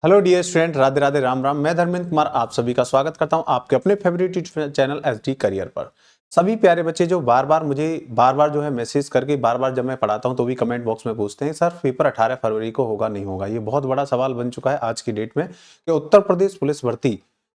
Hello dear student, Radhe Radhe, Ram Ram. मैं धर्मेंद्र कुमार आप सभी का स्वागत करता हूं आपके अपने फेवरेट चैनल एसडी करियर पर। सभी प्यारे बच्चे जो बार बार जो है मैसेज करके बार बार जब मैं पढ़ाता हूं तो भी कमेंट बॉक्स में पूछते हैं, सर पेपर 18 फरवरी को होगा नहीं होगा। ये बहुत बड़ा सवाल बन चुका है आज की डेट में कि उत्तर प्रदेश पुलिस भर्ती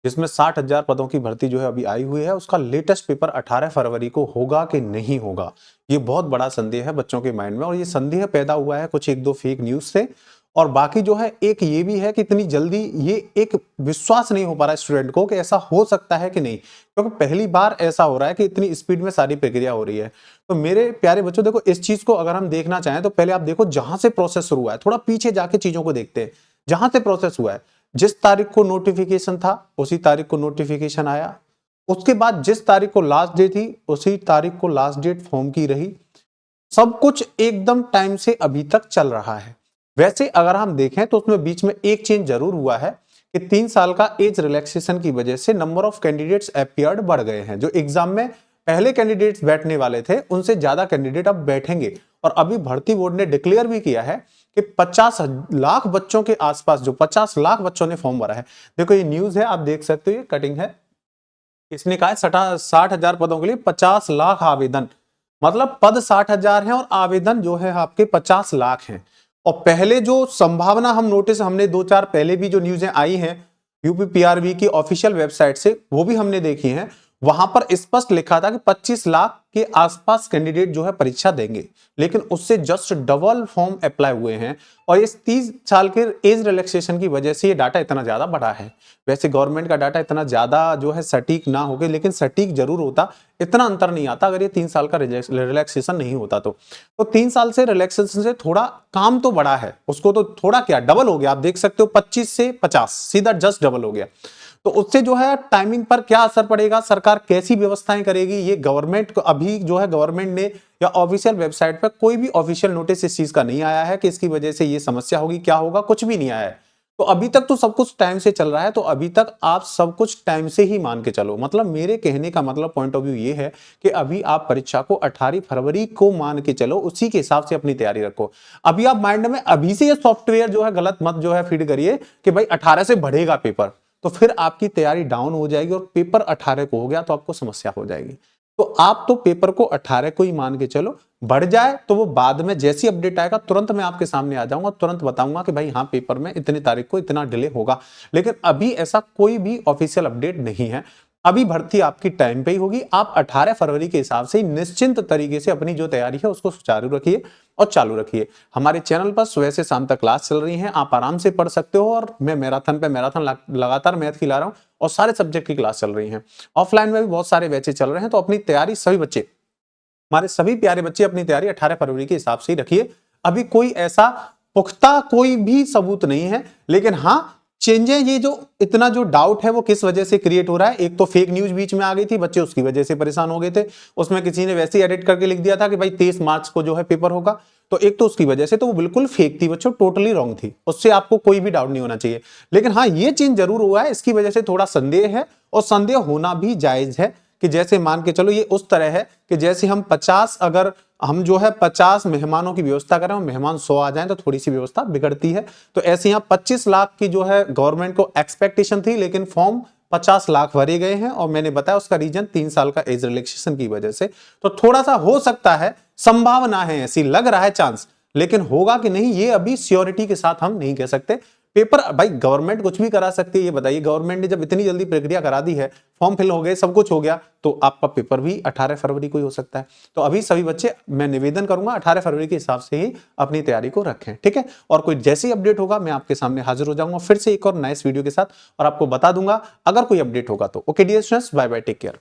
जिसमें 60,000 पदों की भर्ती जो है अभी आई हुई है, उसका लेटेस्ट पेपर 18 फरवरी को होगा कि नहीं होगा। ये बहुत बड़ा संदेह है बच्चों के माइंड में, और ये संदेह पैदा हुआ है कुछ एक दो फेक न्यूज से। और बाकी जो है एक ये भी है कि इतनी जल्दी ये एक विश्वास नहीं हो पा रहा है स्टूडेंट को कि ऐसा हो सकता है कि नहीं, क्योंकि पहली बार ऐसा हो रहा है कि इतनी स्पीड में सारी प्रक्रिया हो रही है। तो मेरे प्यारे बच्चों, देखो इस चीज को अगर हम देखना चाहें तो पहले आप देखो जहां से प्रोसेस शुरू हुआ है, थोड़ा पीछे जाके चीजों को देखते हैं। जहां से प्रोसेस हुआ है, जिस तारीख को नोटिफिकेशन था उसी तारीख को नोटिफिकेशन आया, उसके बाद जिस तारीख को लास्ट डेट थी उसी तारीख को लास्ट डेट फॉर्म की रही। सब कुछ एकदम टाइम से अभी तक चल रहा है। वैसे अगर हम देखें तो उसमें बीच में एक चेंज जरूर हुआ है कि 3 साल का एज रिलैक्सेशन की वजह से नंबर ऑफ कैंडिडेट्स अपीयर्ड बढ़ गए हैं। जो एग्जाम में पहले कैंडिडेट्स बैठने वाले थे उनसे ज्यादा कैंडिडेट अब बैठेंगे। और अभी भर्ती बोर्ड ने डिक्लेयर भी किया है कि 50 लाख बच्चों के आसपास, जो 50 लाख बच्चों ने फॉर्म भरा है। देखो ये न्यूज है, आप देख सकते हो, ये कटिंग है। इसने कहा है 60,000 पदों के लिए 50 लाख आवेदन, मतलब पद 60,000 हैं और आवेदन जो है आपके 50 लाख हैं। और पहले जो संभावना हम नोटिस, हमने 2-4 पहले भी जो न्यूज़ें आई हैं यूपीपीआरबी की ऑफिशियल वेबसाइट से, वो भी हमने देखी हैं। वहां पर स्पष्ट लिखा था कि 25 लाख के आसपास कैंडिडेट जो है परीक्षा देंगे, लेकिन उससे जस्ट डबल फॉर्म अप्लाई हुए हैं। और इस 30 साल के एज रिलैक्सेशन की वजह से ये डाटा इतना ज्यादा बढ़ा है। वैसे गवर्नमेंट का डाटा इतना ज्यादा जो है सटीक ना होके, लेकिन सटीक जरूर होता। इतना अंतर नहीं आता अगर ये 3 साल का रिलैक्सेशन नहीं होता तो 3 साल से रिलैक्सेशन से थोड़ा काम तो बढ़ा है, उसको तो थोड़ा क्या डबल हो गया। आप देख सकते हो 25 से 50 सीधा जस्ट डबल हो गया। तो उससे जो है टाइमिंग पर क्या असर पड़ेगा, सरकार कैसी व्यवस्थाएं करेगी, ये गवर्नमेंट को अभी जो है गवर्नमेंट ने या ऑफिशियल वेबसाइट पर कोई भी ऑफिशियल नोटिस इस चीज का नहीं आया है कि इसकी वजह से ये समस्या होगी, क्या होगा, कुछ भी नहीं आया है। तो अभी तक तो सब कुछ टाइम से चल रहा है, तो अभी तक आप सब कुछ टाइम से ही मान के चलो। मतलब मेरे कहने का मतलब पॉइंट ऑफ व्यू ये है कि अभी आप परीक्षा को 18 फरवरी को मान के चलो, उसी के हिसाब से अपनी तैयारी रखो। अभी आप माइंड में अभी से ये सॉफ्टवेयर जो है गलत मत जो है फीड करिए कि भाई 18 से बढ़ेगा पेपर, तो फिर आपकी तैयारी डाउन हो जाएगी और पेपर 18 को हो गया तो आपको समस्या हो जाएगी। तो आप तो पेपर को 18 को ही मान के चलो, बढ़ जाए तो वो बाद में जैसी अपडेट आएगा तुरंत मैं आपके सामने आ जाऊंगा, तुरंत बताऊंगा कि भाई हाँ पेपर में इतनी तारीख को इतना डिले होगा। लेकिन अभी ऐसा कोई भी ऑफिशियल अपडेट नहीं है। अभी भर्ती आपकी टाइम पे ही होगी। आप 18 फरवरी के हिसाब से निश्चिंत तरीके से अपनी जो तैयारी है उसको सुचारू रखिए और चालू रखिए। हमारे चैनल पर सुबह से शाम तक क्लास चल रही है, आप आराम से पढ़ सकते हो। और मैं मैराथन पे मैराथन लगातार मैथ की ला रहा हूँ और सारे सब्जेक्ट की क्लास चल रही है। ऑफलाइन में भी बहुत सारे बैचेस चल रहे हैं। तो अपनी तैयारी सभी बच्चे, हमारे सभी प्यारे बच्चे, अपनी तैयारी 18 फरवरी के हिसाब से ही रखिए। अभी कोई ऐसा पुख्ता कोई भी सबूत नहीं है, लेकिन हाँ चेंजेस, ये जो इतना जो डाउट है वो किस वजह से क्रिएट हो रहा है। एक तो फेक न्यूज बीच में आ गई थी, बच्चे उसकी वजह से परेशान हो गए थे। उसमें किसी ने वैसे ही एडिट करके लिख दिया था कि भाई 23 मार्च को जो है पेपर होगा, तो एक तो उसकी वजह से तो वो बिल्कुल फेक थी बच्चों, टोटली रॉन्ग थी। उससे आपको कोई भी डाउट नहीं होना चाहिए। लेकिन हाँ ये चेंज जरूर हुआ है, इसकी वजह से थोड़ा संदेह है, और संदेह होना भी जायज है। कि जैसे मान के चलो ये उस तरह है कि जैसे हम 50, अगर हम जो है 50 मेहमानों की व्यवस्था करें और मेहमान 100 आ जाएं तो थोड़ी सी व्यवस्था बिगड़ती है। तो ऐसे यहाँ 25 लाख की जो है गवर्नमेंट को एक्सपेक्टेशन थी, लेकिन फॉर्म 50 लाख भरे गए हैं। और मैंने बताया उसका रीजन 3 साल का एज रिलैक्सेशन की वजह से। तो थोड़ा सा हो सकता है, संभावना है, ऐसी लग रहा है चांस, लेकिन होगा कि नहीं ये अभी श्योरिटी के साथ हम नहीं कह सकते। पेपर भाई गवर्नमेंट कुछ भी करा सकती है, ये बताइए। गवर्नमेंट ने जब इतनी जल्दी प्रक्रिया करा दी है, फॉर्म फिल हो गए, सब कुछ हो गया, तो आपका पेपर भी 18 फरवरी को ही हो सकता है। तो अभी सभी बच्चे, मैं निवेदन करूंगा 18 फरवरी के हिसाब से ही अपनी तैयारी को रखें, ठीक है। और कोई जैसी अपडेट होगा मैं आपके सामने हाजिर हो जाऊंगा फिर से एक और नाइस वीडियो के साथ, और आपको बता दूंगा अगर कोई अपडेट होगा तो। Okay dear students, bye bye, take care.